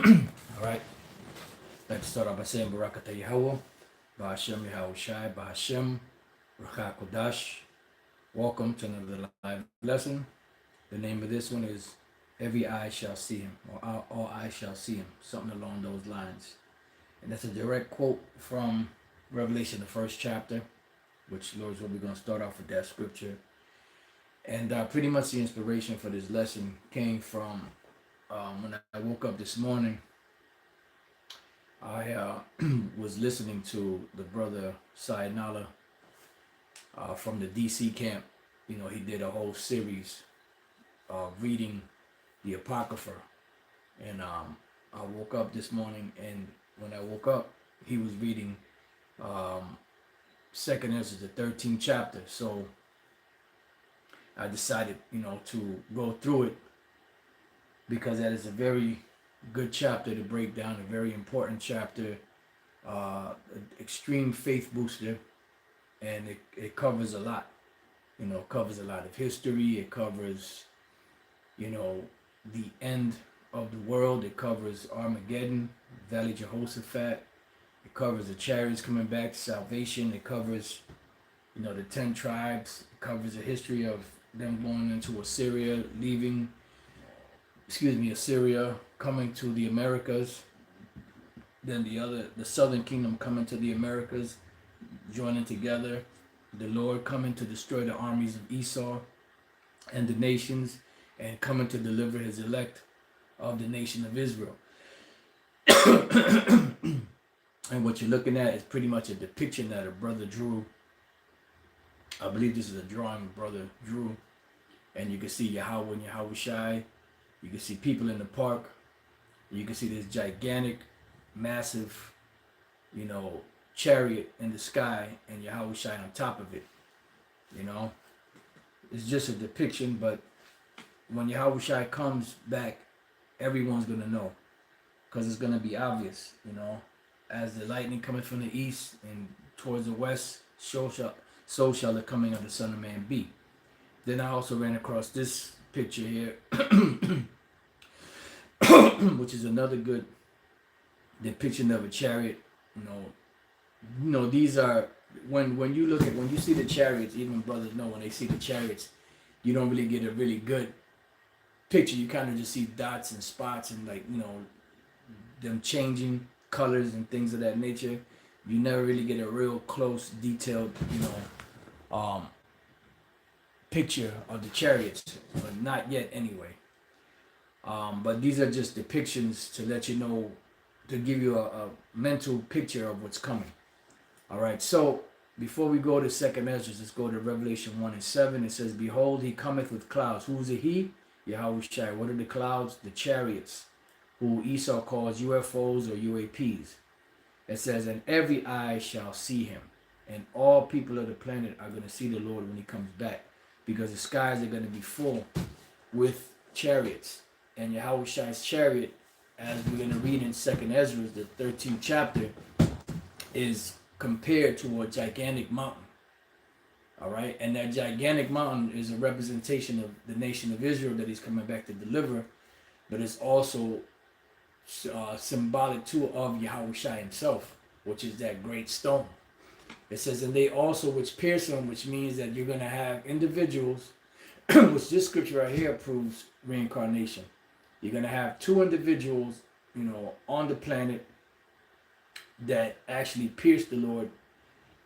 All right. I'd like to start off by saying Barakatah Yahweh, Bahashem Yahweh Shai, Bahashem, Rakha Kodash. Welcome to another live lesson. The name of this one is Every Eye Shall See Him, or All Eyes Shall See Him, something along those lines. And that's a direct quote from Revelation, the first chapter, which, Lord's will, we're going to start off with that scripture. And pretty much the inspiration for this lesson came from when I woke up this morning. I was listening to the brother Sayinala from the DC camp. You know, he did a whole series reading the Apocrypha. And I woke up this morning, and when I woke up, he was reading Second Ezra, the 13th chapter. So I decided, to go through it because that is a very good chapter to break down, a very important chapter, extreme faith booster, and it covers a lot. It covers a lot of history. It covers, the end of the world. It covers Armageddon, Valley Jehoshaphat. It covers the chariots coming back to salvation. It covers, the 10 tribes. It covers the history of them going into Assyria, Assyria, coming to the Americas. Then the southern kingdom coming to the Americas, joining together. The Lord coming to destroy the armies of Esau and the nations, and coming to deliver his elect of the nation of Israel. And what you're looking at is pretty much a depiction that a brother drew. I believe this is a drawing brother drew. And you can see Yahweh and Yahweh Shai. You can see people in the park. You can see this gigantic, massive, chariot in the sky, and Yahweh Shai on top of it. It's just a depiction, but when Yahweh Shai comes back, everyone's going to know. Because it's going to be obvious, As the lightning cometh from the east and towards the west, so shall the coming of the Son of Man be. Then I also ran across this picture here, which is another good depiction of a chariot. These are when you see the chariots, even brothers know when they see the chariots, you don't really get a really good picture. You kind of just see dots and spots and them changing colors and things of that nature. You never really get a real close, detailed, picture of the chariots, but not yet anyway. But these are just depictions to let you know, to give you a mental picture of what's coming. All right, so before we go to Second Ezra, let's go to Revelation 1 and 7. It says, "Behold, he cometh with clouds." Who is it? He? Yahweh Shai. What are the clouds? The chariots, who Esau calls UFOs or UAPs. It says, "And every eye shall see him." And all people of the planet are going to see the Lord when he comes back, because the skies are going to be full with chariots. And Yahweh Shai's chariot, as we're going to read in Second Ezra, the 13th chapter, is compared to a gigantic mountain. All right, and that gigantic mountain is a representation of the nation of Israel that he's coming back to deliver, but it's also symbolic too of Yahweh Shai himself, which is that great stone. It says, "And they also which pierce him," which means that you're going to have individuals, which this scripture right here proves reincarnation. You're going to have two individuals, on the planet that actually pierce the Lord,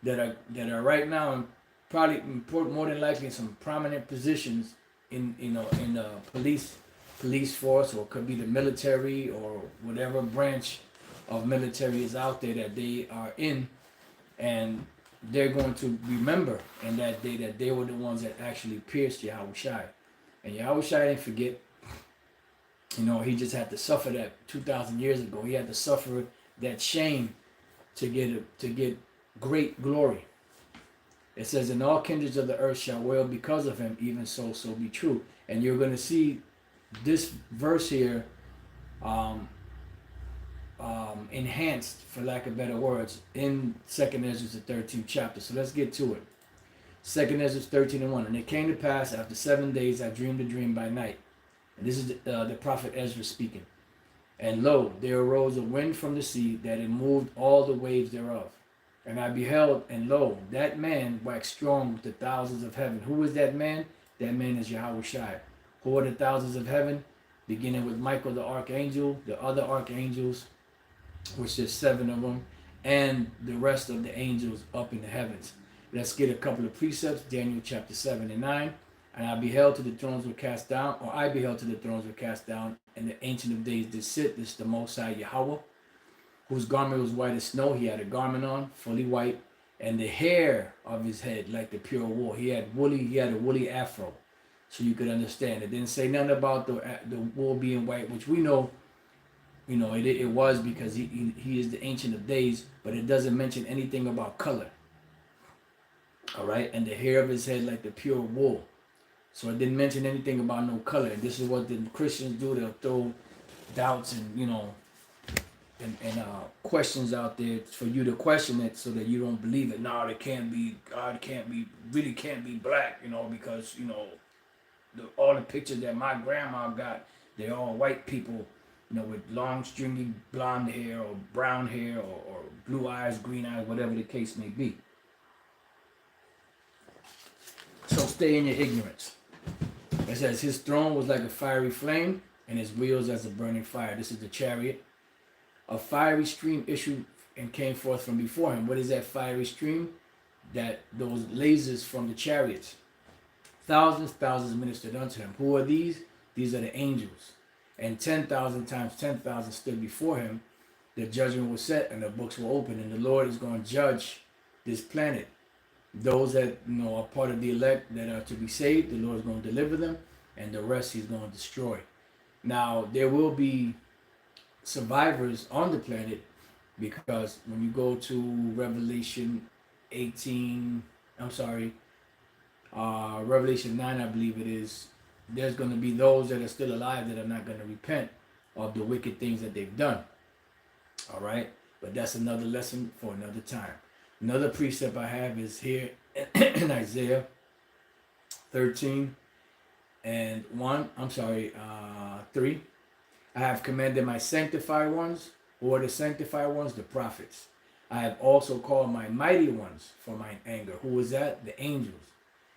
that are right now in probably more than likely in some prominent positions in the police force, or it could be the military, or whatever branch of military is out there that they are in, and they're going to remember in that day that they were the ones that actually pierced Yahweh Shai. And Yahweh Shai didn't forget. He just had to suffer that 2,000 years ago. He had to suffer that shame to get great glory. It says, "And all kindreds of the earth shall wail because of him, even so be true." And you're going to see this verse here enhanced, for lack of better words, in Second Ezra, the 13th chapter. So let's get to it. Second Ezra 13 and 1. "And it came to pass, after 7 days I dreamed a dream by night." And this is the prophet Ezra speaking. And lo, there arose a wind from the sea that it moved all the waves thereof. And I beheld, and lo, that man waxed strong with the thousands of heaven. Who is that man? That man is Yahweh Shai. Who are the thousands of heaven? Beginning with Michael the archangel, the other archangels, which is 7 of them, and the rest of the angels up in the heavens. Let's get a couple of precepts. Daniel chapter 7 and 9. And I beheld till the thrones were cast down, or I beheld till the thrones were cast down, and the Ancient of Days did sit. This is the Most High Yahweh, whose garment was white as snow. He had a garment on, fully white, and the hair of his head like the pure wool. He had a woolly afro, so you could understand. It didn't say nothing about the wool being white, which we know. It was because he is the Ancient of Days, but it doesn't mention anything about color. All right, and the hair of his head like the pure wool. So it didn't mention anything about no color. And this is what the Christians do. They'll throw doubts and questions out there for you to question it so that you don't believe it. No, it can't be. God really can't be black, because, all the pictures that my grandma got, they're all white people, with long, stringy blonde hair or brown hair or blue eyes, green eyes, whatever the case may be. So stay in your ignorance. It says, his throne was like a fiery flame, and his wheels as a burning fire. This is the chariot. A fiery stream issued and came forth from before him. What is that fiery stream? Those lasers from the chariots. Thousands ministered unto him. Who are these? These are the angels. And 10,000 times 10,000 stood before him. The judgment was set and the books were opened, and the Lord is going to judge this planet. Those that are part of the elect that are to be saved, the Lord is going to deliver them, and the rest he's going to destroy. Now, there will be survivors on the planet, because when you go to Revelation 9, I believe it is, there's going to be those that are still alive that are not going to repent of the wicked things that they've done. All right? But that's another lesson for another time. Another precept I have is here in Isaiah 13 and 3. I have commanded my sanctified ones. Who are the sanctified ones? The prophets. I have also called my mighty ones for mine anger. Who is that? The angels.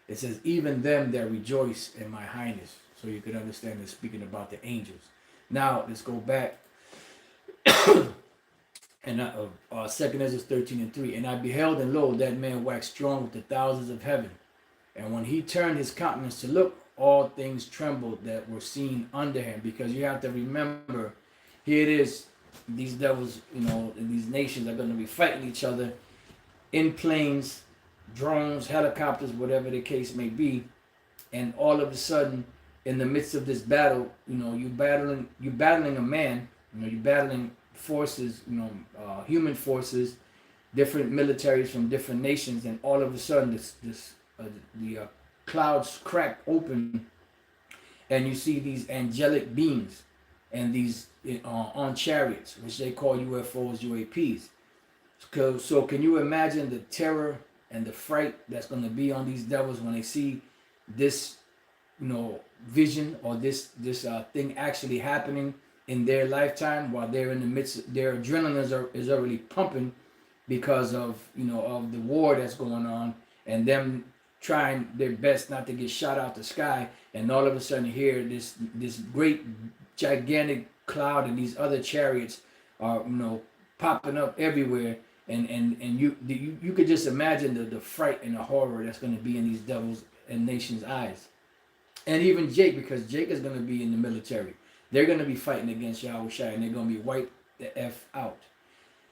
It says, even them that rejoice in my highness. So you can understand it's speaking about the angels. Now, let's go back. And 2 Ezra 13 and 3. And I beheld, and lo, that man waxed strong with the thousands of heaven. And when he turned his countenance to look, all things trembled that were seen under him. Because you have to remember, here it is, these devils, and these nations are going to be fighting each other in planes, drones, helicopters, whatever the case may be. And all of a sudden, in the midst of this battle, you're battling a man, you're battling forces, human forces, different militaries from different nations, and all of a sudden the clouds crack open, and you see these angelic beings and these on chariots, which they call UFOs, UAPs. So can you imagine the terror and the fright that's going to be on these devils when they see this, vision or this thing actually happening in their lifetime, while they're in the midst, their adrenaline is already pumping because of of the war that's going on, and them trying their best not to get shot out the sky, and all of a sudden here this great gigantic cloud and these other chariots are popping up everywhere, and you could just imagine the fright and the horror that's going to be in these devils and nations' eyes. And even Jake, because Jake is going to be in the military. They're going to be fighting against Yahweh Shai, and they're going to be wiped the F out.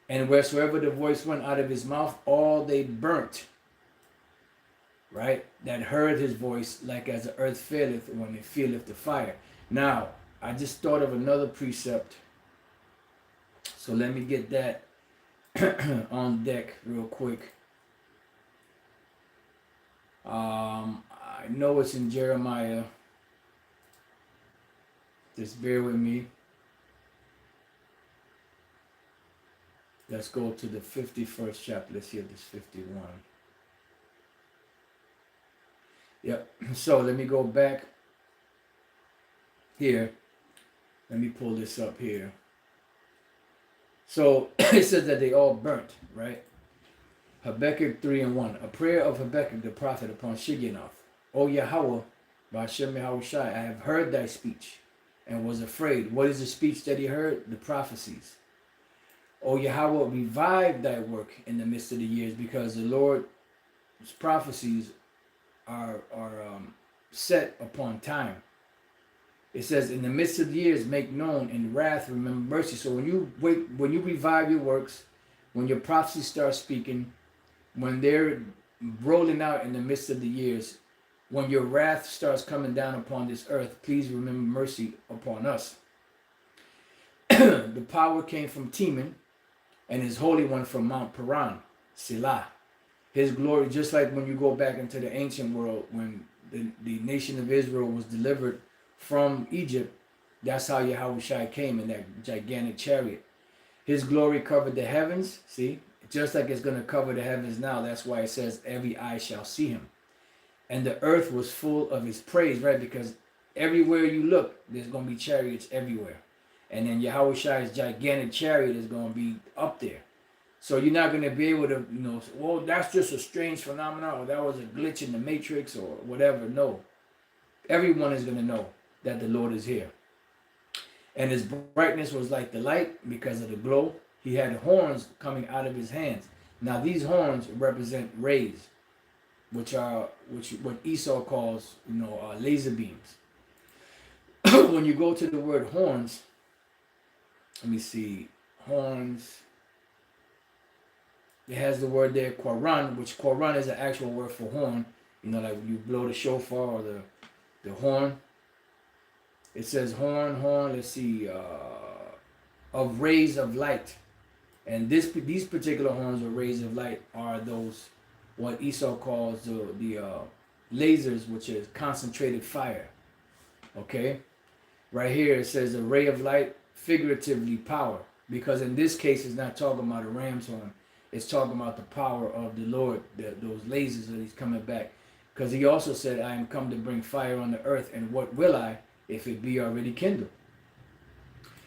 And wheresoever the voice went out of his mouth, all they burnt, right? That heard his voice, like as the earth faileth when it feeleth the fire. Now, I just thought of another precept. So let me get that on deck real quick. I know it's in Jeremiah. Just bear with me. Let's go to the 51st chapter. Let's see if this 51. Yep. So let me go back here. Let me pull this up here. So it says that they all burnt, right? Habakkuk 3:1. A prayer of Habakkuk the prophet upon Shigionoth. O Yahweh, Ba'ashem Yahushai, I have heard thy speech and was afraid. What is the speech that he heard? The prophecies. O Yahweh, revive thy work in the midst of the years, because the Lord's prophecies are set upon time. It says, in the midst of the years, make known, in wrath remember mercy. So when you revive your works, when your prophecies start speaking, when they're rolling out in the midst of the years, when your wrath starts coming down upon this earth, please remember mercy upon us. The power came from Teman, and his Holy One from Mount Paran, Selah. His glory, just like when you go back into the ancient world, when the nation of Israel was delivered from Egypt, that's how Yahushua came in that gigantic chariot. His glory covered the heavens, see? Just like it's going to cover the heavens now. That's why it says every eye shall see him. And the earth was full of his praise, right? Because everywhere you look, there's going to be chariots everywhere. And then Yahushua's gigantic chariot is going to be up there. So you're not going to be able to, well, that's just a strange phenomenon, or that was a glitch in the matrix, or whatever. No. Everyone is going to know that the Lord is here. And his brightness was like the light because of the glow. He had horns coming out of his hands. Now these horns represent rays, which what Esau calls, laser beams. When you go to the word horns, let me see, horns. It has the word there, Quran, which Quran is an actual word for horn. Like you blow the shofar or the horn. It says horn, let's see, of rays of light. And these particular horns or rays of light are those, what Esau calls the lasers, which is concentrated fire. Okay? Right here it says a ray of light, figuratively power. Because in this case it's not talking about a ram's horn. It's talking about the power of the Lord, those lasers that he's coming back. Because he also said, I am come to bring fire on the earth, and what will I if it be already kindled?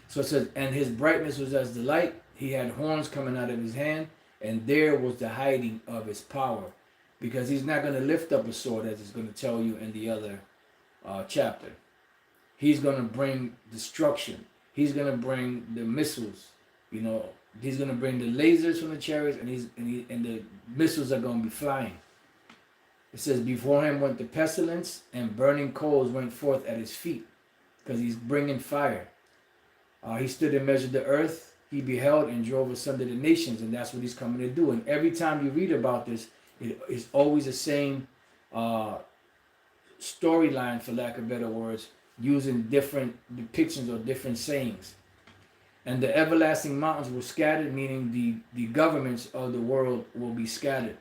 So it says, and his brightness was as the light. He had horns coming out of his hand, and there was the hiding of his power. Because he's not going to lift up a sword, as it's going to tell you in the other chapter. He's going to bring destruction. He's going to bring the missiles. He's going to bring the lasers from the chariots, and the missiles are going to be flying. It says, before him went the pestilence, and burning coals went forth at his feet, because he's bringing fire. He stood and measured the earth. He beheld and drove asunder the nations, and that's what he's coming to do. And every time you read about this, it's always the same storyline, for lack of better words, using different depictions or different sayings. And the everlasting mountains were scattered, meaning the governments of the world will be scattered.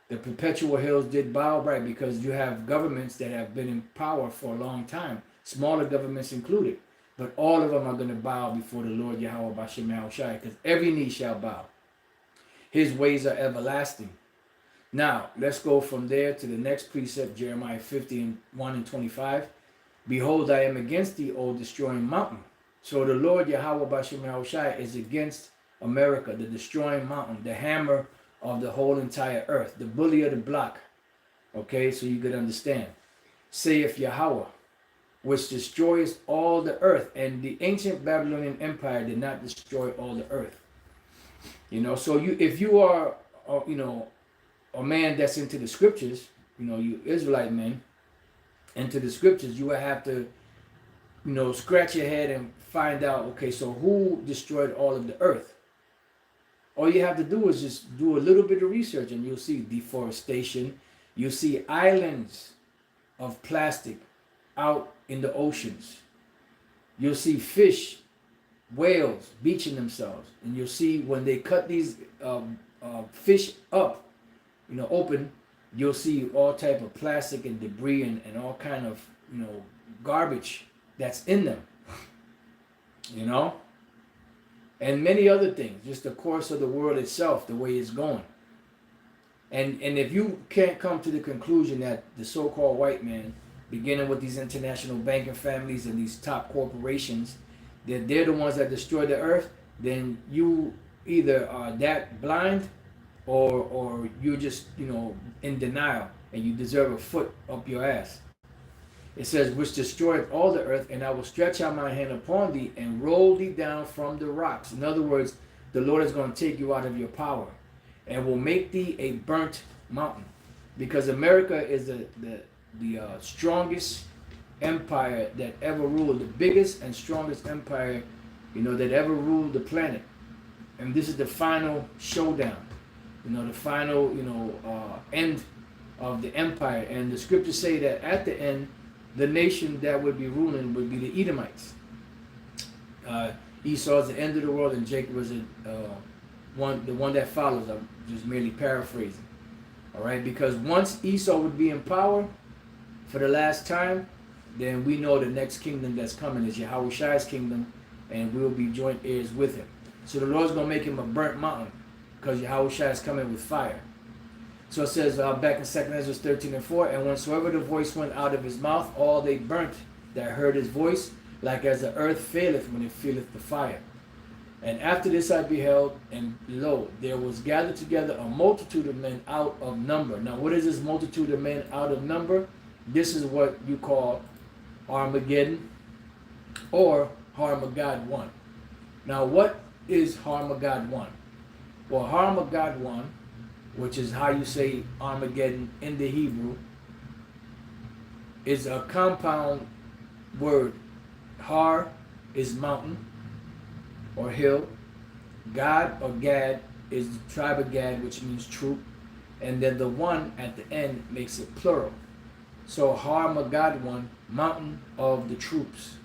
The perpetual hills did bow, right, because you have governments that have been in power for a long time, smaller governments included. But all of them are going to bow before the Lord Yahweh B'Shem Yahushai, because every knee shall bow. His ways are everlasting. Now, let's go from there to the next precept, Jeremiah 50:1-25. Behold, I am against thee, O destroying mountain. So the Lord Yahweh B'Shem Yahushai is against America, the destroying mountain, the hammer of the whole entire earth, the bully of the block. Okay, so you could understand. Saith Yahweh, which destroys all the earth. And the ancient Babylonian Empire did not destroy all the earth. So if you are, a man that's into the scriptures, you Israelite men, into the scriptures, you would have to, scratch your head and find out, okay, so who destroyed all of the earth? All you have to do is just do a little bit of research, and you'll see deforestation. You'll see islands of plastic out in the oceans. You'll see fish, whales beaching themselves, and you'll see when they cut these fish up, open, you'll see all type of plastic and debris and all kind of garbage that's in them, and many other things, just the course of the world itself, the way it's going. And if you can't come to the conclusion that the so-called white man, beginning with these international banking families and these top corporations, that they're the ones that destroy the earth, then you either that blind, or you're just in denial and you deserve a foot up your ass. It says, which destroyeth all the earth, and I will stretch out my hand upon thee and roll thee down from the rocks. In other words, the Lord is going to take you out of your power and will make thee a burnt mountain. Because America is the strongest empire that ever ruled, the biggest and strongest empire, that ever ruled the planet. And this is the final showdown, the final, end of the empire. And the scriptures say that at the end, the nation that would be ruling would be the Edomites. Esau is the end of the world, and Jacob was the one that follows. I'm just merely paraphrasing. All right, because once Esau would be in power for the last time, then we know the next kingdom that's coming is Yahweh's kingdom, and we'll be joint heirs with him. So the Lord's going to make him a burnt mountain because Yahushua is coming with fire. So it says back in 2 Ezra 13:4, and whensoever the voice went out of his mouth, all they burnt that heard his voice, like as the earth faileth when it feeleth the fire. And after this I beheld, and lo, there was gathered together a multitude of men out of number. Now what is this multitude of men out of number? This is what you call Armageddon or Armageddon. Now what is Armageddon? Well, Armageddon, which is how you say Armageddon in the Hebrew, is a compound word. Har is mountain or hill. Gad or Gad is the tribe of Gad, which means troop. And then the one at the end makes it plural. So Armageddon, mountain of the troops.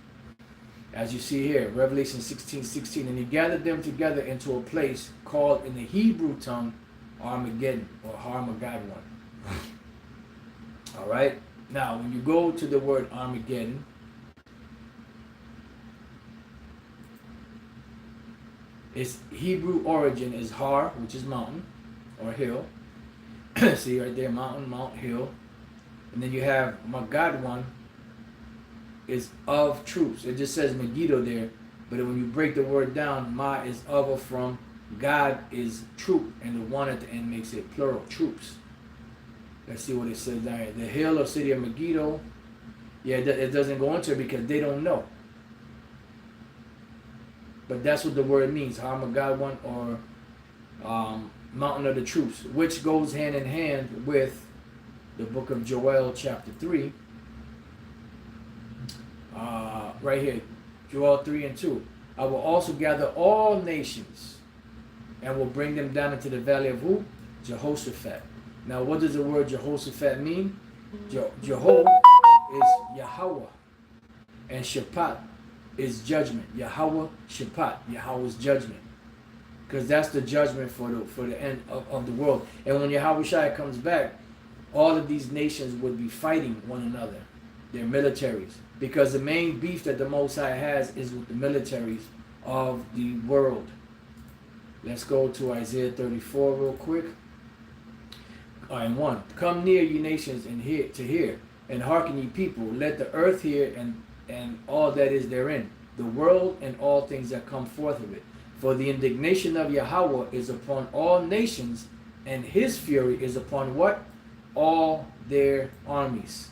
As you see here, Revelation 16:16. And he gathered them together into a place called in the Hebrew tongue Armageddon or Armageddon. All right. Now, when you go to the word Armageddon, its Hebrew origin is Har, which is mountain or hill. See right there, mountain, mount, hill. And then you have Magaddon is of troops. It just says Megiddo there, but when you break the word down, Ma is of or from, God is troop, and the one at the end makes it plural, troops. Let's see what it says there. The hill or city of Megiddo. Yeah, it doesn't go into it because they don't know. But that's what the word means, Armageddon or mountain of the troops, which goes hand in hand with the book of Joel chapter 3. Right here, Joel 3:2. I will also gather all nations and will bring them down into the valley of who? Jehoshaphat. Now, what does the word Jehoshaphat mean? Jeho is Yahweh, and Shaphat is judgment. Yahweh Shaphat, Yahweh's judgment, because that's the judgment for the end of the world. And when Yahweh comes back, all of these nations would be fighting one another, their militaries, because the main beef that the Most High has is with the militaries of the world. Let's go to Isaiah 34 real quick. And 1. Come near, ye nations, and hear, and hearken, ye people. Let the earth hear, and all that is therein, the world and all things that come forth of it. For the indignation of Yahweh is upon all nations, and his fury is upon what? All their armies.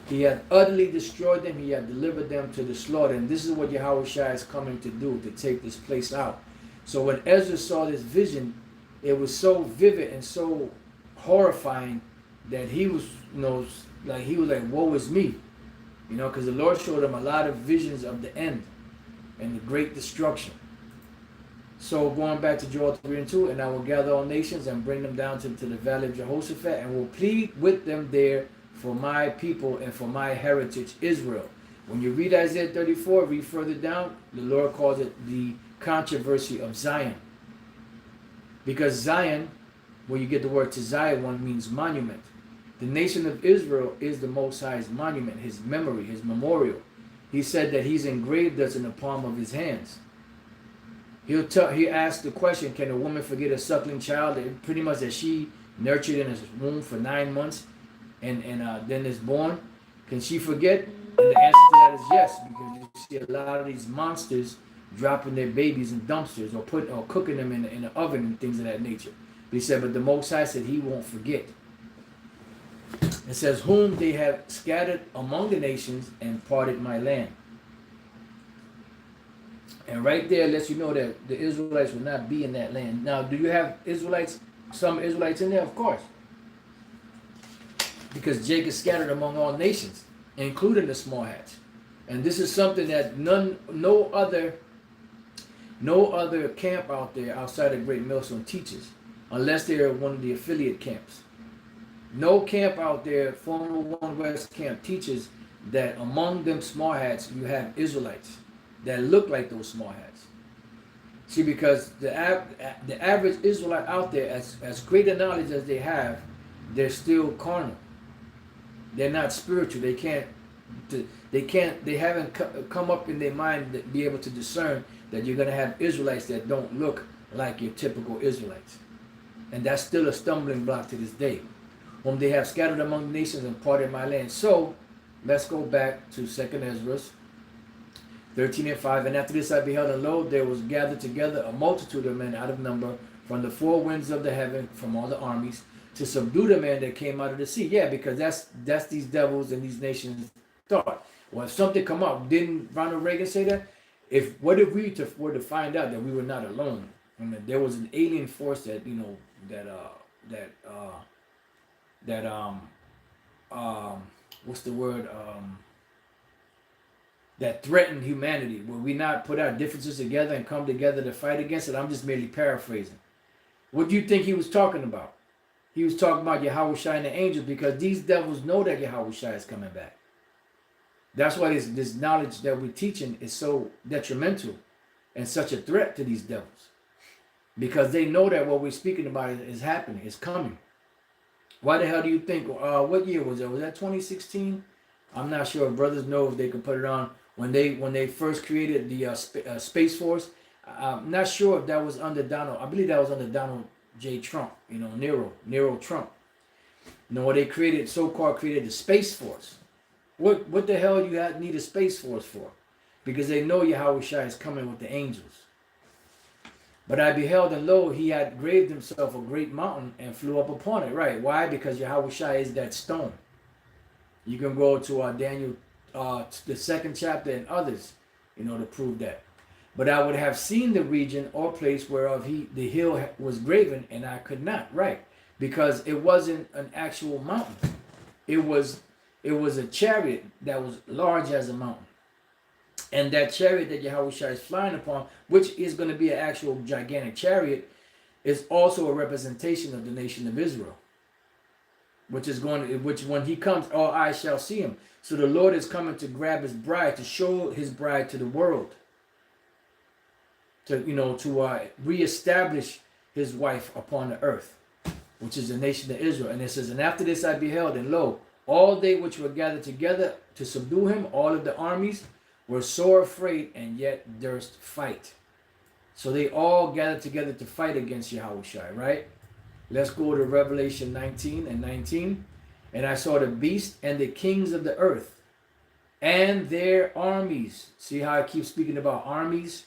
He hath utterly destroyed them, he hath delivered them to the slaughter. And this is what Yahushua is coming to do, to take this place out. So when Ezra saw this vision, it was so vivid and so horrifying that he was, he was like, woe is me. Because the Lord showed him a lot of visions of the end and the great destruction. So going back to Joel 3:2, and I will gather all nations and bring them down to the valley of Jehoshaphat, and will plead with them there for my people and for my heritage Israel. When you read Isaiah 34, read further down, the Lord calls it the controversy of Zion. Because Zion, where you get the word to Zion, one means monument. The nation of Israel is the Most High's monument, his memory, his memorial. He said that he's engraved us in the palm of his hands. He asked the question, can a woman forget a suckling child, pretty much that she nurtured in his womb for 9 months and then is born? Can she forget? And the answer to that is yes, because you see a lot of these monsters dropping their babies in dumpsters or cooking them in the oven and things of that nature. But he said, but the Most High said he won't forget. It says, whom they have scattered among the nations and parted my land. And right there lets you know that the Israelites will not be in that land. Now, do you have some Israelites in there? Of course. Because Jacob scattered among all nations, including the small hats. And this is something that no other camp out there outside of Great Millstone teaches, unless they're one of the affiliate camps. No camp out there, former One West camp, teaches that among them small hats you have Israelites that look like those small hats. See, because the average Israelite out there, as great a knowledge as they have, they're still carnal. They're not spiritual. They haven't come up in their mind to be able to discern that you're going to have Israelites that don't look like your typical Israelites. And that's still a stumbling block to this day. Whom they have scattered among the nations and parted my land. So, let's go back to 2nd Ezra 13:5. And after this I beheld, and lo, there was gathered together a multitude of men out of number from the four winds of the heaven, from all the armies, to subdue the man that came out of the sea. Yeah, because that's these devils and these nations thought. Well, if something come up, didn't Ronald Reagan say that? What if we were to find out that we were not alone, and that there was an alien force that what's the word? That threatened humanity. Will we not put our differences together and come together to fight against it? I'm just merely paraphrasing. What do you think he was talking about? He was talking about Yahushua and the angels, because these devils know that Yahushua is coming back. That's why this knowledge that we're teaching is so detrimental and such a threat to these devils. Because they know that what we're speaking about is happening, is coming. Why the hell do you think, what year was that? Was that 2016? I'm not sure if brothers know if they can put it on. When they first created the Space Force, I'm not sure if that was under Donald. I believe that was under Donald J. Trump, Nero Trump. They so-called created the Space Force. What the hell you need a Space Force for? Because they know Yahushua is coming with the angels. But I beheld, and lo, he had graved himself a great mountain and flew up upon it. Right. Why? Because Yahushua is that stone. You can go to Daniel, the 2nd chapter and others, to prove that. But I would have seen the region or place whereof the hill was graven, and I could not. Right. Because it wasn't an actual mountain. It was a chariot that was large as a mountain. And that chariot that Yahushua is flying upon, which is going to be an actual gigantic chariot, is also a representation of the nation of Israel. Which when he comes, all eyes shall see him. So the Lord is coming to grab his bride, to show his bride to the world. To reestablish his wife upon the earth, which is the nation of Israel. And it says, and after this I beheld, and lo, all they which were gathered together to subdue him, all of the armies, were sore afraid, and yet durst fight. So they all gathered together to fight against Yahushua, right? Let's go to Revelation 19:19. And I saw the beast and the kings of the earth and their armies. See how I keep speaking about armies?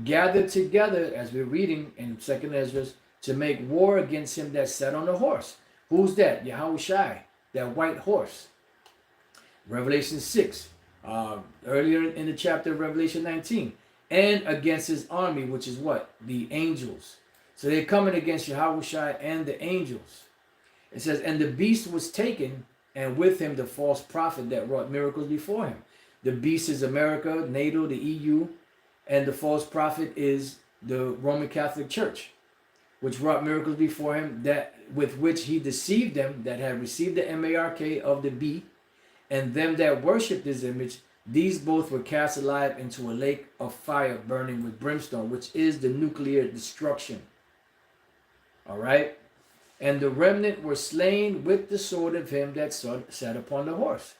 Gathered together, as we're reading in 2nd Ezra, to make war against him that sat on the horse. Who's that? Yahushua, that white horse. Revelation 6. Earlier in the chapter of Revelation 19, and against his army, which is what? The angels. So they're coming against Yahushua and the angels. It says, and the beast was taken, and with him the false prophet that wrought miracles before him. The beast is America, NATO, the EU, and the false prophet is the Roman Catholic Church, which wrought miracles before him, that with which he deceived them that had received the mark of the beast. And them that worshipped his image, these both were cast alive into a lake of fire burning with brimstone, which is the nuclear destruction. All right? And the remnant were slain with the sword of him that sat upon the horse,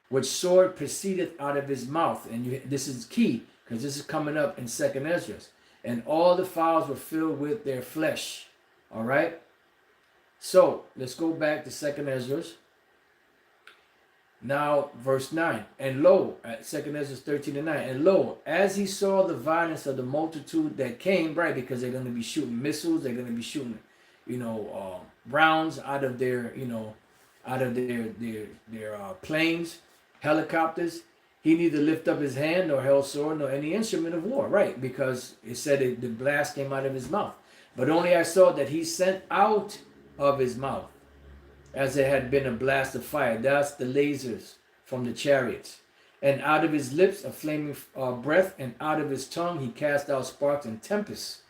which sword proceedeth out of his mouth. And this is key, because this is coming up in 2nd Ezra. And all the fowls were filled with their flesh. All right? So, let's go back to 2nd Ezra. Now, verse 9, and lo, at 2 Ezra 13 and 9, and lo, as he saw the violence of the multitude that came, right, because they're going to be shooting missiles, they're going to be shooting, rounds out of their, out of their planes, helicopters. He neither lift up his hand nor held sword nor any instrument of war, right, because it said the blast came out of his mouth. But only I saw that he sent out of his mouth as there had been a blast of fire. That's the lasers from the chariots. And out of his lips a flaming breath, and out of his tongue he cast out sparks and tempests.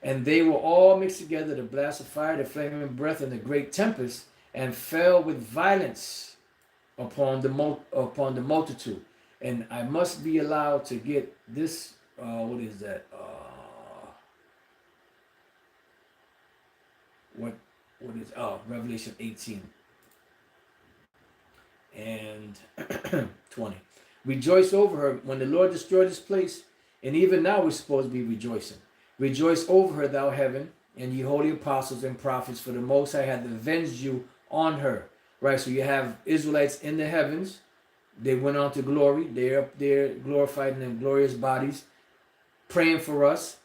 And they were all mixed together, the blast of fire, the flaming breath, and the great tempest, and fell with violence upon the multitude. And I must be allowed to get this. What is that? What is Revelation 18 and 20. Rejoice over her when the Lord destroyed this place, and even now we're supposed to be rejoicing. Rejoice over her, thou heaven, and ye holy apostles and prophets, for the Most High hath avenged you on her. Right, so you have Israelites in the heavens. They went on to glory. They're up there glorified in their glorious bodies, praying for us,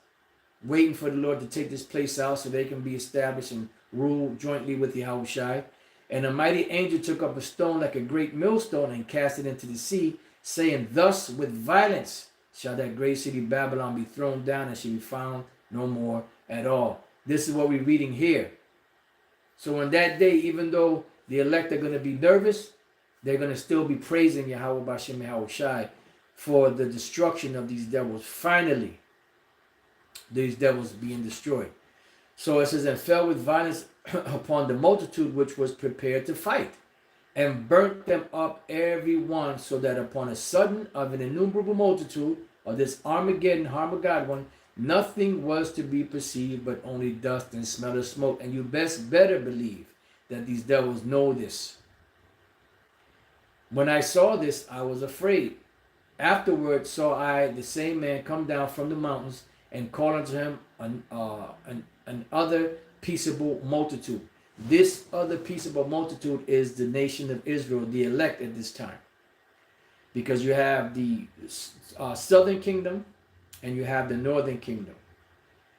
waiting for the Lord to take this place out so they can be established and rule jointly with Yahushai. And a mighty angel took up a stone like a great millstone and cast it into the sea, saying, thus with violence shall that great city Babylon be thrown down, and she be found no more at all. This is what we're reading here. So on that day, even though the elect are going to be nervous, they're going to still be praising Yahweh Bashem Yahushai for the destruction of these devils. Finally, these devils being destroyed. So it says, and fell with violence upon the multitude which was prepared to fight, and burnt them up every one, so that upon a sudden of an innumerable multitude of this Armageddon, nothing was to be perceived but only dust and smell of smoke. And you better believe that these devils know this. When I saw this, I was afraid. Afterward saw I the same man come down from the mountains, and call unto him an other peaceable multitude. This other peaceable multitude is the nation of Israel, the elect at this time. Because you have the southern kingdom and you have the northern kingdom.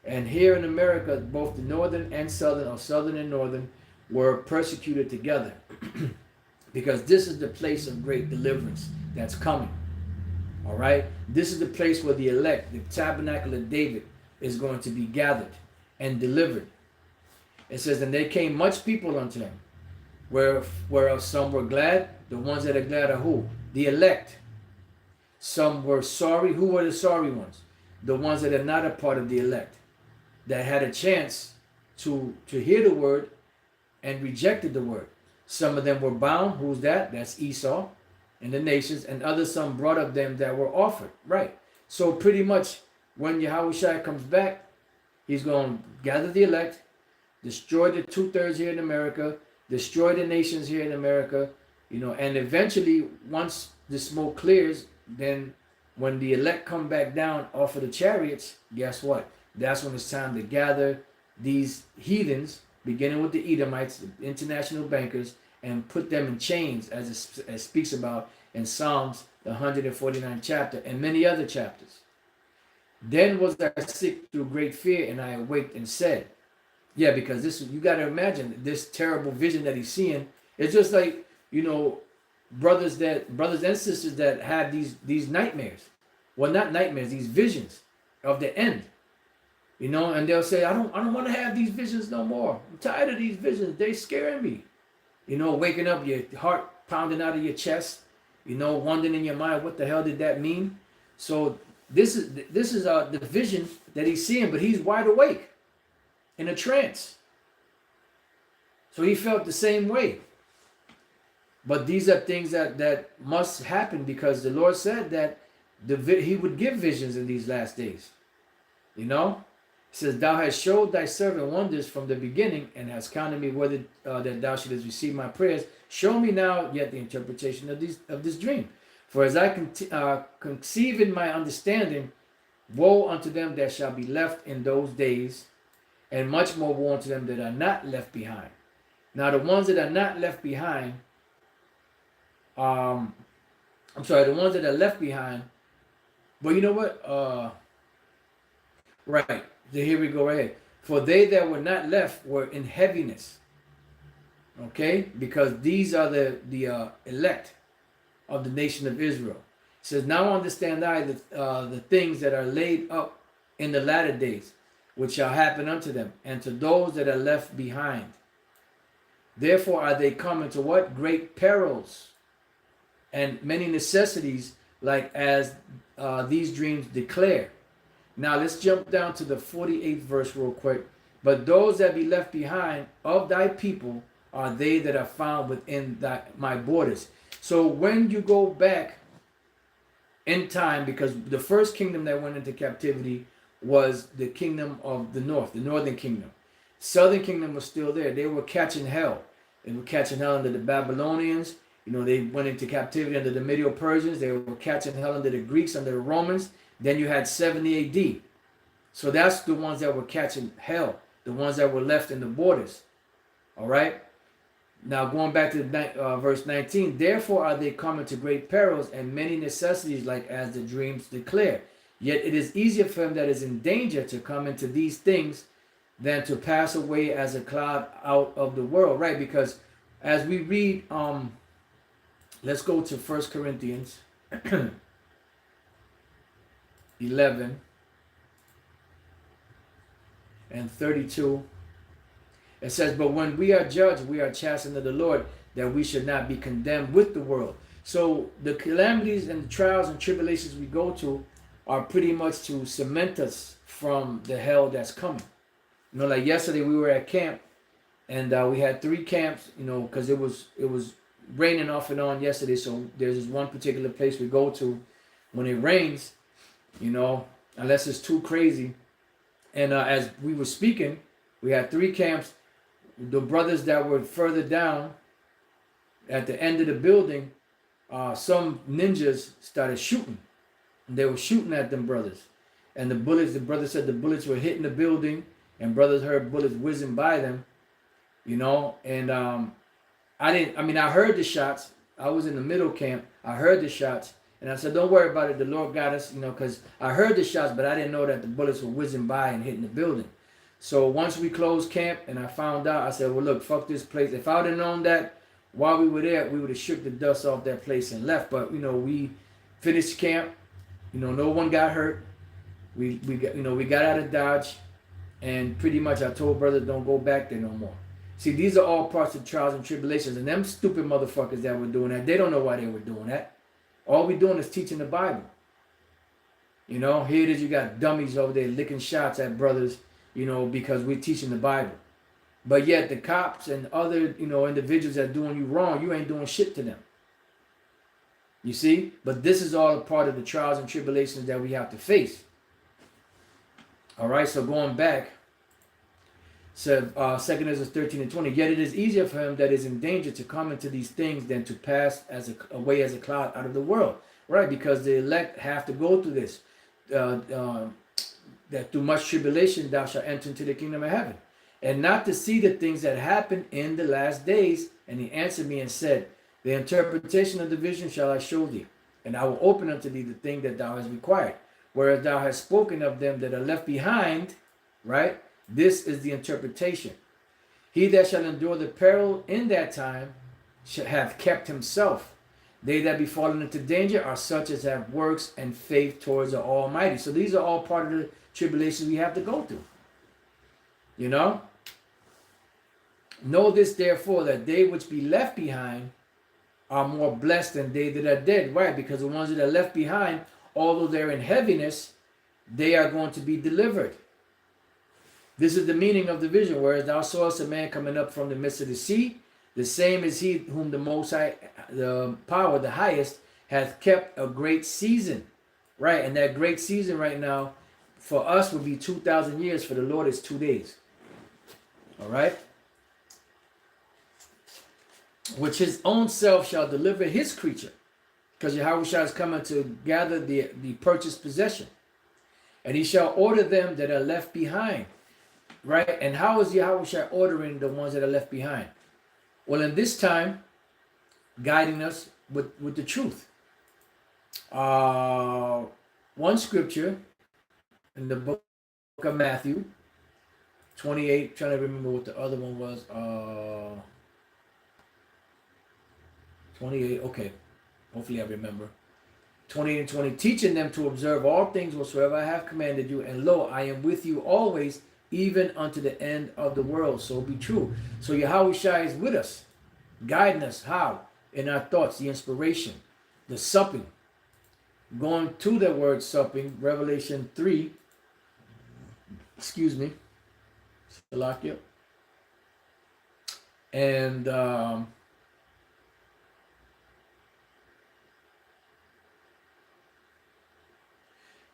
And here in America, both the northern and southern, or southern and northern, were persecuted together. Because this is the place of great deliverance that's coming. All right? This is the place where the elect, the tabernacle of David, is going to be gathered and delivered. It says, and there came much people unto him, whereof some were glad. The ones that are glad are who? The elect. Some were sorry. Who were the sorry ones? The ones that are not a part of the elect, that had a chance to hear the word and rejected the word. Some of them were bound. Who's that? That's Esau and the nations. And others, some brought of them that were offered. Right. So pretty much when Yahushua comes back, he's going to gather the elect, destroy the 2/3 here in America, destroy the nations here in America, and eventually once the smoke clears, then when the elect come back down off of the chariots, guess what? That's when it's time to gather these heathens, beginning with the Edomites, the international bankers, and put them in chains, as it speaks about in Psalms, the 149th chapter, and many other chapters. Then was I sick through great fear, and I awaked and said, yeah, because this, you got to imagine this terrible vision that he's seeing. It's just like, brothers and sisters that have these nightmares. Well, not nightmares, these visions of the end. And they'll say, I don't want to have these visions no more. I'm tired of these visions. They scaring me. Waking up, your heart pounding out of your chest, wondering in your mind, what the hell did that mean? So this is the vision that he's seeing, but he's wide awake in a trance. So he felt the same way. But these are things that must happen, because the Lord said that he would give visions in these last days. He says, thou hast showed thy servant wonders from the beginning, and hast counted me worthy that thou shouldest receive my prayers. Show me now yet the interpretation of this dream. For as I conceive in my understanding, woe unto them that shall be left in those days, and much more woe unto them that are not left behind. Now the ones that are not left behind I'm sorry, the ones that are left behind. But you know what? Right. So here we go right here. For they that were not left were in heaviness. Okay? Because these are the elect of the nation of Israel. It says, now understand I the things that are laid up in the latter days, which shall happen unto them, and to those that are left behind. Therefore are they come into what? Great perils and many necessities, like as these dreams declare. Now let's jump down to the 48th verse real quick. But those that be left behind of thy people are they that are found within my borders. So when you go back in time, because the first kingdom that went into captivity was the kingdom of the north, the northern kingdom. Southern kingdom was still there. They were catching hell. They were catching hell under the Babylonians. You know, they went into captivity under the Medo-Persians. They were catching hell under the Greeks, under the Romans. Then you had 70 AD. So that's the ones that were catching hell, the ones that were left in the borders. All right? Now going back to verse 19, therefore are they coming to great perils and many necessities, like as the dreams declare. Yet it is easier for him that is in danger to come into these things than to pass away as a cloud out of the world. Right? Because as we read, let's go to 1 Corinthians 11 and 32. It says, but when we are judged, we are chastened of the Lord, that we should not be condemned with the world. So the calamities and the trials and tribulations we go to are pretty much to cement us from the hell that's coming. You know, like yesterday we were at camp, and we had 3 camps, you know, because it was raining off and on yesterday. So there's this one particular place we go to when it rains, you know, unless it's too crazy. And as we were speaking, we had 3 camps. The brothers that were further down at the end of the building, some ninjas started shooting. And they were shooting at them brothers. And the brother said the bullets were hitting the building, and brothers heard bullets whizzing by them, you know. And I heard the shots. I was in the middle camp. I heard the shots. And I said, don't worry about it. The Lord got us, you know, because I heard the shots, but I didn't know that the bullets were whizzing by and hitting the building. So once we closed camp and I found out, I said, well, look, fuck this place. If I would have known that while we were there, we would have shook the dust off that place and left. But, you know, we finished camp. You know, no one got hurt. We got out of Dodge. And pretty much I told brothers, don't go back there no more. See, these are all parts of trials and tribulations. And them stupid motherfuckers that were doing that, they don't know why they were doing that. All we're doing is teaching the Bible. You know, here it is, you got dummies over there licking shots at brothers, you know, because we're teaching the Bible. But yet the cops and other, you know, individuals that are doing you wrong, you ain't doing shit to them. You see? But this is all a part of the trials and tribulations that we have to face. All right, so going back, so 2 Ezra 13 and 20, yet it is easier for him that is in danger to come into these things than to pass away as a cloud out of the world. Right, because the elect have to go through this. That through much tribulation thou shalt enter into the kingdom of heaven, and not to see the things that happen in the last days. And he answered me and said, the interpretation of the vision shall I show thee, and I will open unto thee the thing that thou hast required. Whereas thou hast spoken of them that are left behind, right? This is the interpretation. He that shall endure the peril in that time shall have kept himself. They that be fallen into danger are such as have works and faith towards the Almighty. So these are all part of the tribulations we have to go through. You know? Know this therefore, that they which be left behind are more blessed than they that are dead. Right? Because the ones that are left behind, although they're in heaviness, they are going to be delivered. This is the meaning of the vision. Whereas thou sawest a man coming up from the midst of the sea, the same is he whom the Most High, the power, the highest, hath kept a great season. Right? And that great season right now, for us would be 2,000 years. For the Lord is 2 days. All right? Which his own self shall deliver his creature. Because Yahushua is coming to gather the purchased possession. And he shall order them that are left behind. Right? And how is Yahushua ordering the ones that are left behind? Well, in this time, guiding us with the truth. One scripture in the book of Matthew 28, trying to remember what the other one was. 28, okay. Hopefully I remember. 28 and 20, teaching them to observe all things whatsoever I have commanded you, and lo, I am with you always, even unto the end of the world. So be true. So Yahweh Shai is with us, guiding us. How? In our thoughts, the inspiration, the supping. Going to the word supping, Revelation 3, excuse me, Salakia. And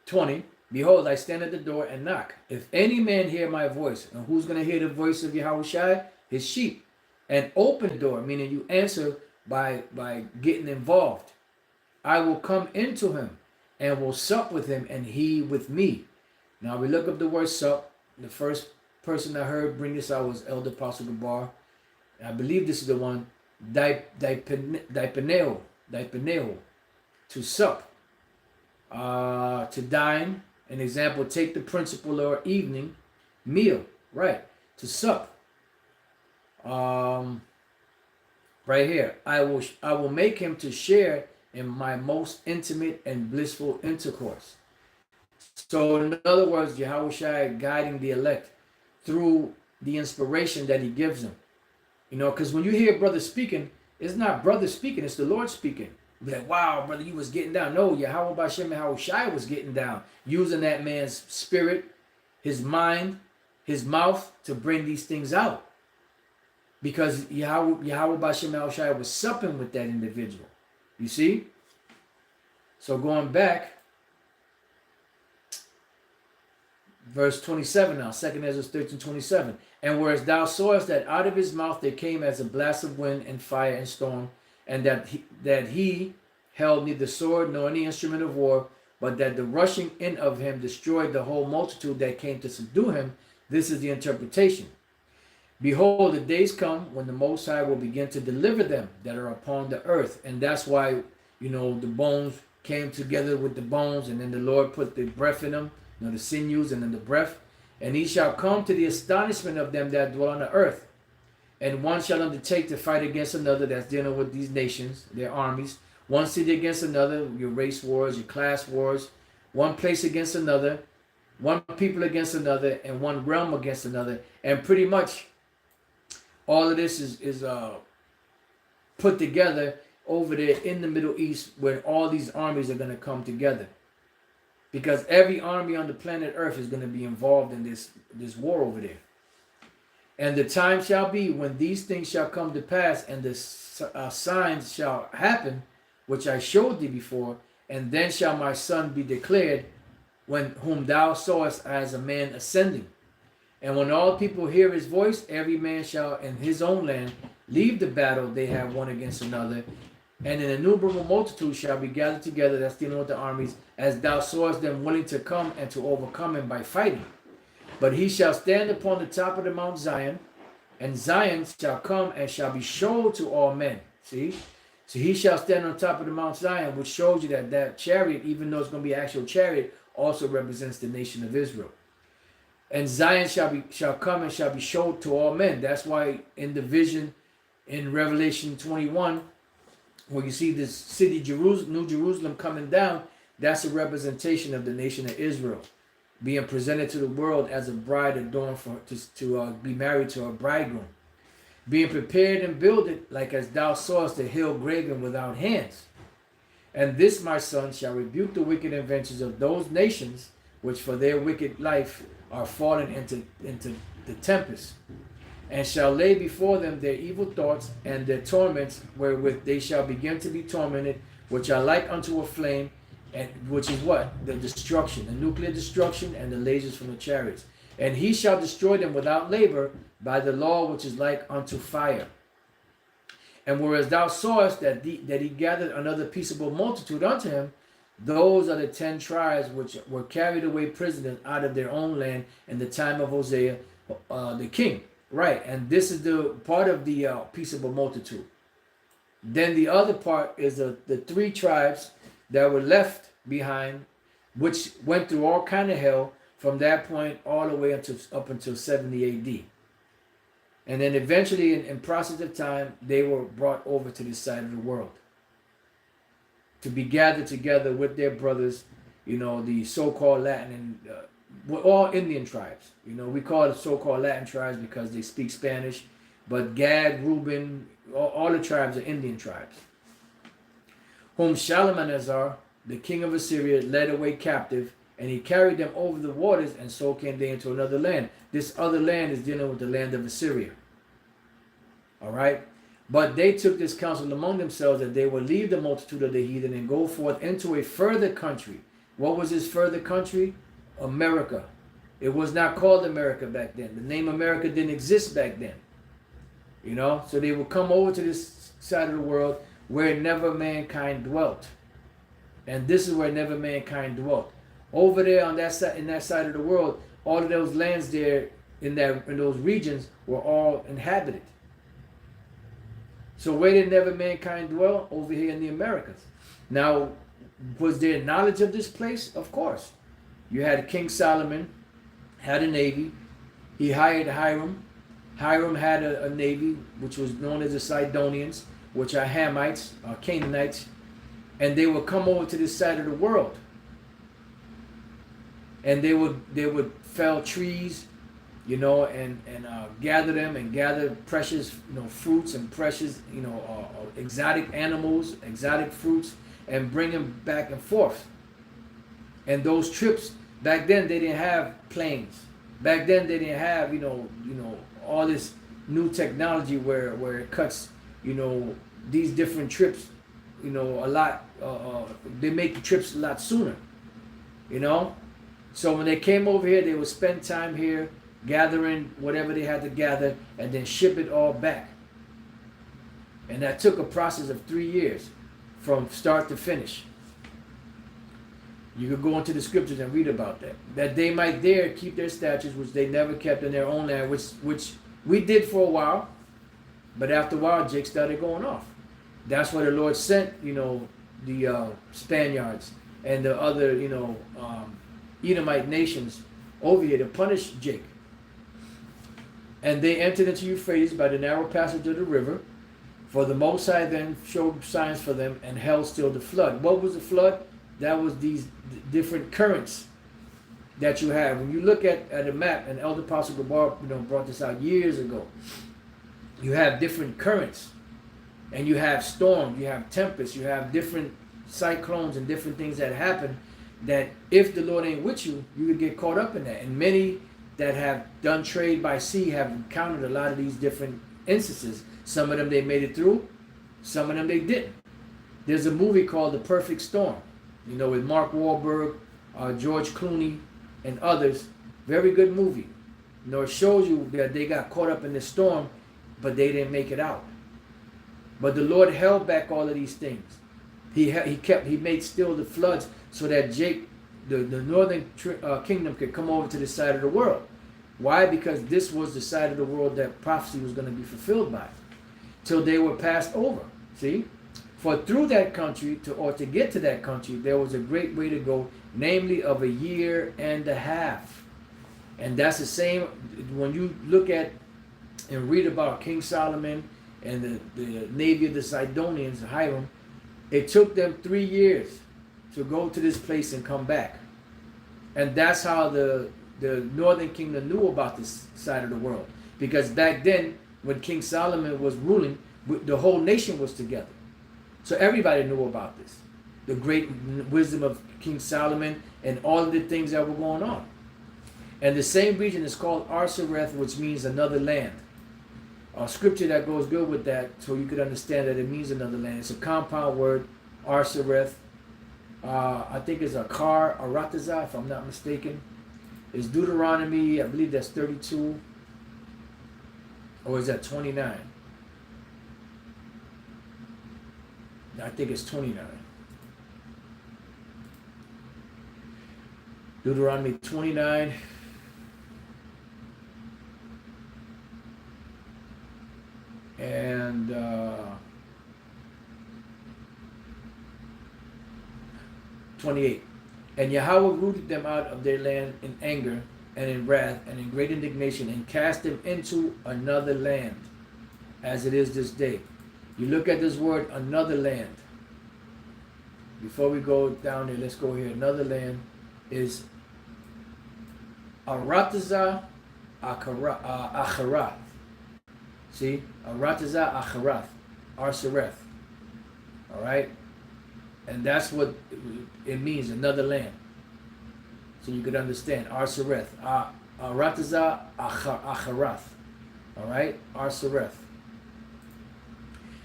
20, behold, I stand at the door and knock. If any man hear my voice, and who's going to hear the voice of Yahweh Shai? His sheep. And open the door, meaning you answer by getting involved. I will come into him and will sup with him and he with me. Now we look up the word sup. The first person I heard bring this out was Elder Apostle Gabar. I believe this is the one, dipeneo, to sup. To dine, an example, take the principal or evening meal, right? To sup. Right here, I will make him to share in my most intimate and blissful intercourse. So in other words, Yahweh Shai guiding the elect through the inspiration that he gives them. You know, because when you hear brother speaking, it's not brother speaking, it's the Lord speaking. Be like, wow, brother, you was getting down. No, Yahweh Bashem Yahweh Shai was getting down, using that man's spirit, his mind, his mouth to bring these things out. Because Yahweh Bashem Yahweh Shai was supping with that individual. You see? So going back, verse 27 now, 2 Ezra 13:27. And whereas thou sawest that out of his mouth there came as a blast of wind and fire and storm, and that he held neither sword nor any instrument of war, but that the rushing in of him destroyed the whole multitude that came to subdue him. This is the interpretation. Behold, the days come when the Most High will begin to deliver them that are upon the earth. And that's why, you know, the bones came together with the bones, and then the Lord put the breath in them, you know, the sinews and then the breath. And he shall come to the astonishment of them that dwell on the earth. And one shall undertake to fight against another. That's dealing with these nations, their armies. One city against another, your race wars, your class wars. One place against another, one people against another, and one realm against another. And pretty much all of this is put together over there in the Middle East, where all these armies are going to come together. Because every army on the planet Earth is going to be involved in this war over there. And the time shall be when these things shall come to pass, and the signs shall happen, which I showed thee before, and then shall my son be declared, whom thou sawest as a man ascending. And when all people hear his voice, every man shall in his own land leave the battle they have one against another, and an innumerable multitude shall be gathered together, that's dealing with the armies, as thou sawest them willing to come and to overcome him by fighting. But he shall stand upon the top of the Mount Zion, and Zion shall come and shall be showed to all men. See? So he shall stand on top of the Mount Zion, which shows you that chariot, even though it's going to be an actual chariot, also represents the nation of Israel. And Zion shall come and shall be showed to all men. That's why in the vision in Revelation 21, where you see this city, New Jerusalem coming down, that's a representation of the nation of Israel, being presented to the world as a bride adorned to be married to her bridegroom, being prepared and builded like as thou sawest the hill graven without hands. And this, my son, shall rebuke the wicked inventions of those nations which for their wicked life are fallen into the tempest, and shall lay before them their evil thoughts and their torments, wherewith they shall begin to be tormented, which are like unto a flame, and which is what? The destruction, the nuclear destruction, and the lasers from the chariots. And he shall destroy them without labor by the law which is like unto fire. And whereas thou sawest that he gathered another peaceable multitude unto him, those are the 10 tribes which were carried away prisoners out of their own land in the time of Hosea the king. Right, and this is the part of the peaceable multitude. Then the other part is the three tribes that were left behind, which went through all kind of hell from that point all the way until up until 70 AD. And then eventually, in process of time, they were brought over to this side of the world to be gathered together with their brothers, the so-called Latin and all Indian tribes. We call it so-called Latin tribes because they speak Spanish, but Gad, Reuben, all the tribes are Indian tribes, whom Shalmaneser, the king of Assyria, led away captive, and he carried them over the waters, and so came they into another land. This other land is dealing with the land of Assyria. All right? But they took this counsel among themselves that they would leave the multitude of the heathen and go forth into a further country. What was this further country? America. It was not called America back then. The name America didn't exist back then. So they would come over to this side of the world where never mankind dwelt. And this is where never mankind dwelt. Over there on that side, in that side of the world, all of those lands there in those regions were all inhabited. So where did never mankind dwell? Over here in the Americas. Now, was there knowledge of this place? Of course. You had King Solomon, had a navy. He hired Hiram. Hiram had a navy, which was known as the Sidonians, which are Hamites, Canaanites, and they would come over to this side of the world. And they would fell trees, and gather them and gather precious, fruits and precious, exotic animals, exotic fruits, and bring them back and forth. And those trips, back then they didn't have planes. Back then they didn't have, all this new technology where it cuts, these different trips, a lot, they make the trips a lot sooner, So when they came over here, they would spend time here gathering whatever they had to gather and then ship it all back. And that took a process of 3 years from start to finish. You could go into the scriptures and read about that. That they might there keep their statutes, which they never kept in their own land, which we did for a while. But after a while, Jake started going off. That's why the Lord sent, the Spaniards and the other, Edomite nations over here to punish Jake. And they entered into Euphrates by the narrow passage of the river. For the Most High then showed signs for them, and held still the flood. What was the flood? That was these different currents that you have. When you look at a map, and Elder Apostle Gabar brought this out years ago, you have different currents, and you have storms, you have tempests, you have different cyclones and different things that happen, that if the Lord ain't with you, you could get caught up in that. And many that have done trade by sea have encountered a lot of these different instances. Some of them they made it through, some of them they didn't. There's a movie called The Perfect Storm, with Mark Wahlberg, George Clooney, and others. Very good movie. It shows you that they got caught up in the storm, but they didn't make it out. But the Lord held back all of these things. He made still the floods so that Jake, the northern kingdom, could come over to this side of the world. Why? Because this was the side of the world that prophecy was going to be fulfilled by, till they were passed over. See? For through that country, to get to that country, there was a great way to go, namely of a year and a half. And that's the same when you look at and read about King Solomon and the navy of the Sidonians, Hiram. It took them 3 years to go to this place and come back. And that's how the northern kingdom knew about this side of the world. Because back then, when King Solomon was ruling, the whole nation was together. So everybody knew about this. The great wisdom of King Solomon and all of the things that were going on. And the same region is called Arsareth, which means another land. A scripture that goes good with that, so you could understand that it means another land. It's a compound word, Arsareth. I think it's Aratazah, if I'm not mistaken. It's Deuteronomy, I believe that's 32. Or is that 29? I think it's 29. Deuteronomy 29. And 28. And Yahweh rooted them out of their land in anger and in wrath and in great indignation, and cast them into another land, as it is this day. You look at this word, another land. Before we go down there, let's go here. Another land is Arataza Acharath. See? Arataza Acharath. Arsareth. All right? And that's what it means, another land. So you could understand. Arsareth. Arataza Acharath. All right? Arsareth.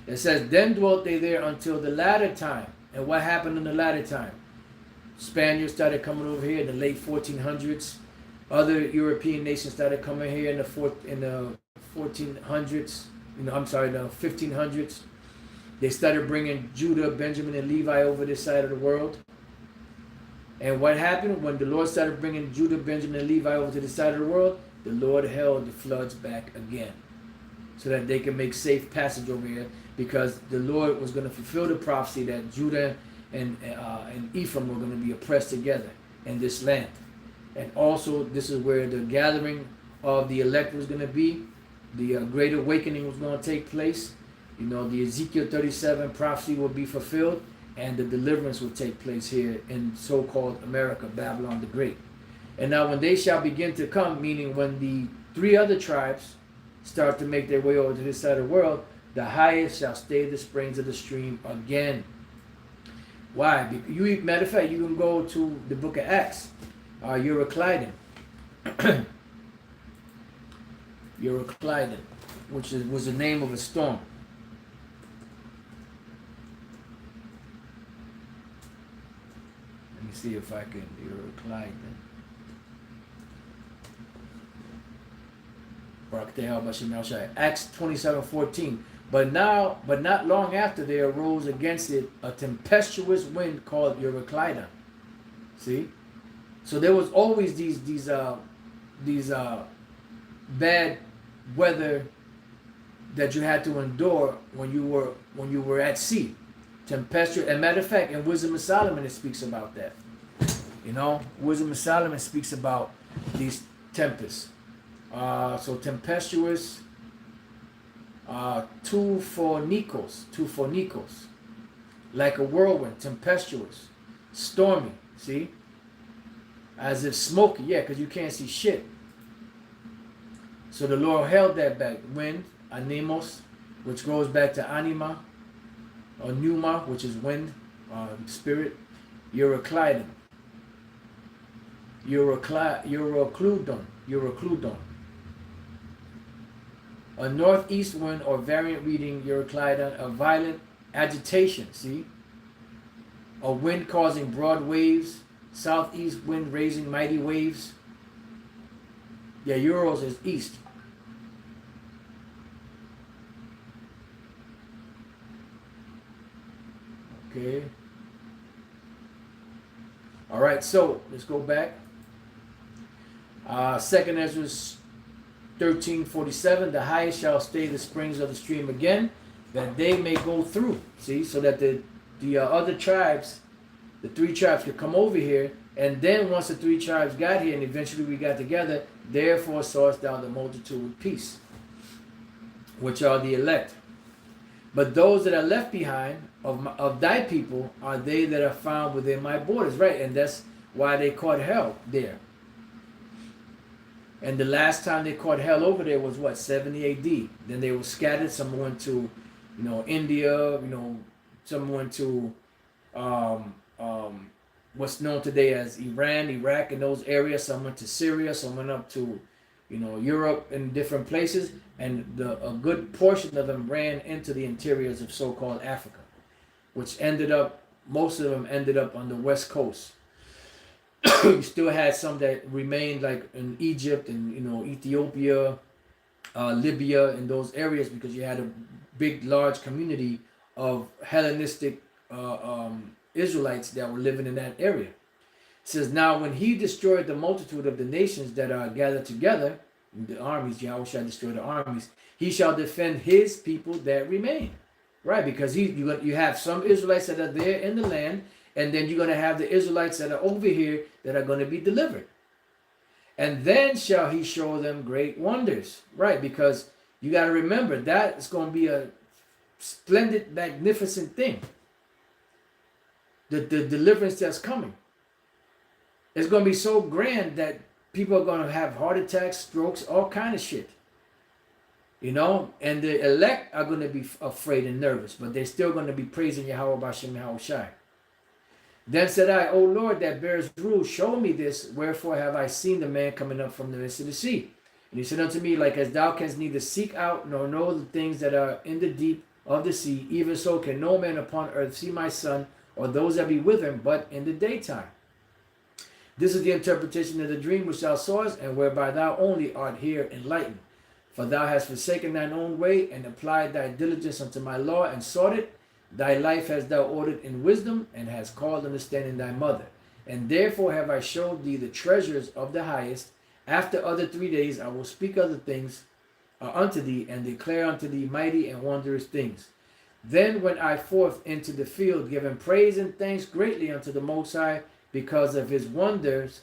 It says, then dwelt they there until the latter time. And what happened in the latter time? Spaniards started coming over here in the late 1400s. Other European nations started coming here in the 1400s. The 1500s. They started bringing Judah, Benjamin, and Levi over this side of the world. And what happened when the Lord started bringing Judah, Benjamin, and Levi over to this side of the world? The Lord held the floods back again, so that they can make safe passage over here, because the Lord was going to fulfill the prophecy that Judah and Ephraim were going to be oppressed together in this land. And also, this is where the gathering of the elect was going to be. The Great Awakening was going to take place. The Ezekiel 37 prophecy will be fulfilled, and the deliverance will take place here in so-called America, Babylon the Great. And now when they shall begin to come, meaning when the 3 other tribes start to make their way over to this side of the world, the highest shall stay the springs of the stream again. Why? Matter of fact, you can go to the book of Acts. Euroclydon. Euroclydon, which was the name of a storm. Let me see if I can. Euroclydon. Acts 27:14. But not long after, there arose against it a tempestuous wind called Euroclydon. See, so there was always these bad weather that you had to endure when you were at sea. Tempestuous. And matter of fact, in Wisdom of Solomon it speaks about that. Wisdom of Solomon speaks about these tempests. So tempestuous. Two for Nikos, like a whirlwind, tempestuous, stormy. See, as if smoky. Yeah, because you can't see shit. So the Lord held that back. Wind, anemos, which goes back to anima, or pneuma, which is wind, spirit. Euroclydon. Eurocludon. A northeast wind, or variant reading Euroclydon, a violent agitation, see? A wind causing broad waves, southeast wind raising mighty waves. Yeah, Euros is east. Okay. All right, so let's go back. 2nd Ezra 13:47, the highest shall stay the springs of the stream again, that they may go through. See, so that the other tribes, the 3 tribes could come over here, and then once the 3 tribes got here, and eventually we got together, therefore sawest thou the multitude with peace, which are the elect. But those that are left behind of thy people are they that are found within my borders. Right, and that's why they caught hell there. And the last time they caught hell over there was what, 70 AD. Then they were scattered. Some went to, India. Some went to what's known today as Iran, Iraq, and those areas. Some went to Syria. Some went up to, Europe and different places. And a good portion of them ran into the interiors of so-called Africa, which most of them ended up on the west coast. You still had some that remained like in Egypt and Ethiopia, Libya, and those areas, because you had a large community of Hellenistic Israelites that were living in that area. It says, now when he destroyed the multitude of the nations that are gathered together, the armies, Yahweh shall destroy the armies, he shall defend his people that remain. Right, because you have some Israelites that are there in the land, And then you're going to have the Israelites that are over here that are going to be delivered. And then shall he show them great wonders. Right, because you got to remember that is going to be a splendid, magnificent thing. The deliverance that's coming. It's going to be so grand that people are going to have heart attacks, strokes, all kind of shit. You know, and the elect are going to be afraid and nervous, but they're still going to be praising Yahweh Bashem Yahweh Shai. Then said I, O Lord, that bears rule, show me this. Wherefore have I seen the man coming up from the midst of the sea? And he said unto me, like as thou canst neither seek out nor know the things that are in the deep of the sea, even so can no man upon earth see my son or those that be with him, but in the daytime. This is the interpretation of the dream which thou sawest, and whereby thou only art here enlightened. For thou hast forsaken thine own way, and applied thy diligence unto my law, and sought it. Thy life hast thou ordered in wisdom, and hast called understanding thy mother. And therefore have I showed thee the treasures of the highest. After other 3 days I will speak other things unto thee, and declare unto thee mighty and wondrous things. Then went I forth into the field, giving praise and thanks greatly unto the Most High, because of his wonders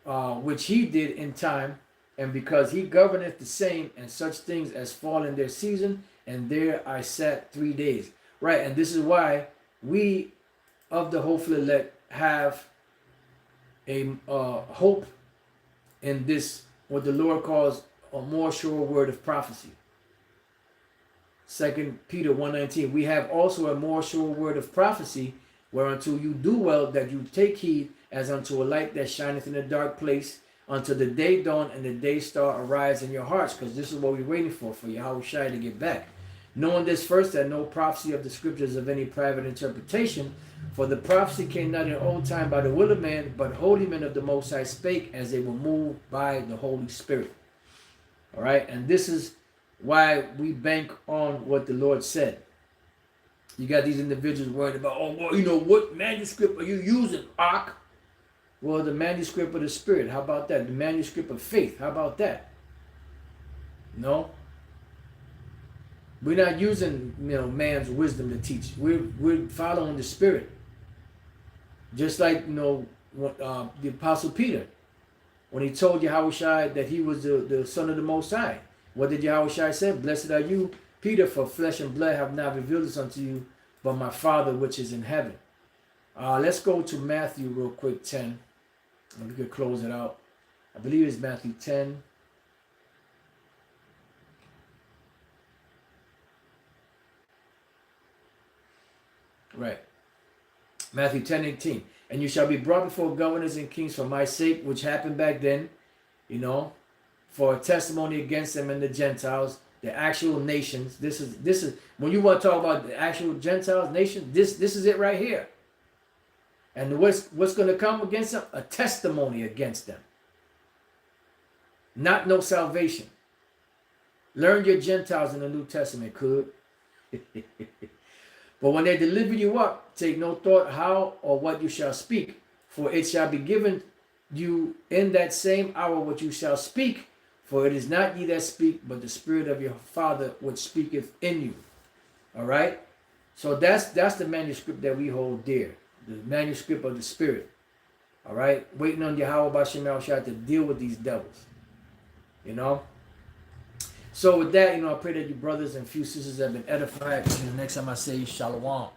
which he did in time, and because he governeth the same, and such things as fall in their season. And there I sat 3 days. Right, and this is why we of the hopeful elect have a hope in this, what the Lord calls a more sure word of prophecy. 2 Peter 1:19. We have also a more sure word of prophecy, whereunto you do well that you take heed, as unto a light that shineth in a dark place, until the day dawn and the day star arise in your hearts. Because this is what we're waiting for Yahweh Shai to get back. Knowing this first, that no prophecy of the scriptures of any private interpretation, for the prophecy came not in old time by the will of man, but holy men of the Most High spake, as they were moved by the Holy Spirit. All right, and this is why we bank on what the Lord said. You got these individuals worried about, oh, well, you know, what manuscript are you using, Ark? Well, the manuscript of the Spirit. How about that? The manuscript of faith. How about that? No. We're not using, man's wisdom to teach. We're following the Spirit. Just like, the Apostle Peter, when he told Yahweh Shai that he was the Son of the Most High. What did Yahweh Shai say? Blessed are you, Peter, for flesh and blood have not revealed this unto you, but my Father which is in heaven. Let's go to Matthew real quick, 10. And we could close it out. I believe it's Matthew 10. Right. Matthew 10:18. And you shall be brought before governors and kings for my sake, which happened back then, for a testimony against them and the Gentiles, the actual nations. This is when you want to talk about the actual Gentiles, nation, this is it right here. And what's going to come against them? A testimony against them. Not no salvation. Learn your Gentiles in the New Testament, could. But when they deliver you up, take no thought how or what you shall speak, for it shall be given you in that same hour what you shall speak, for it is not ye that speak, but the Spirit of your Father which speaketh in you. All right? So that's the manuscript that we hold dear. The manuscript of the Spirit. All right? Waiting on Yahweh Bashem Yahweh to deal with these devils. So with that, I pray that you brothers and few sisters have been edified. Until the next time I say Shalom.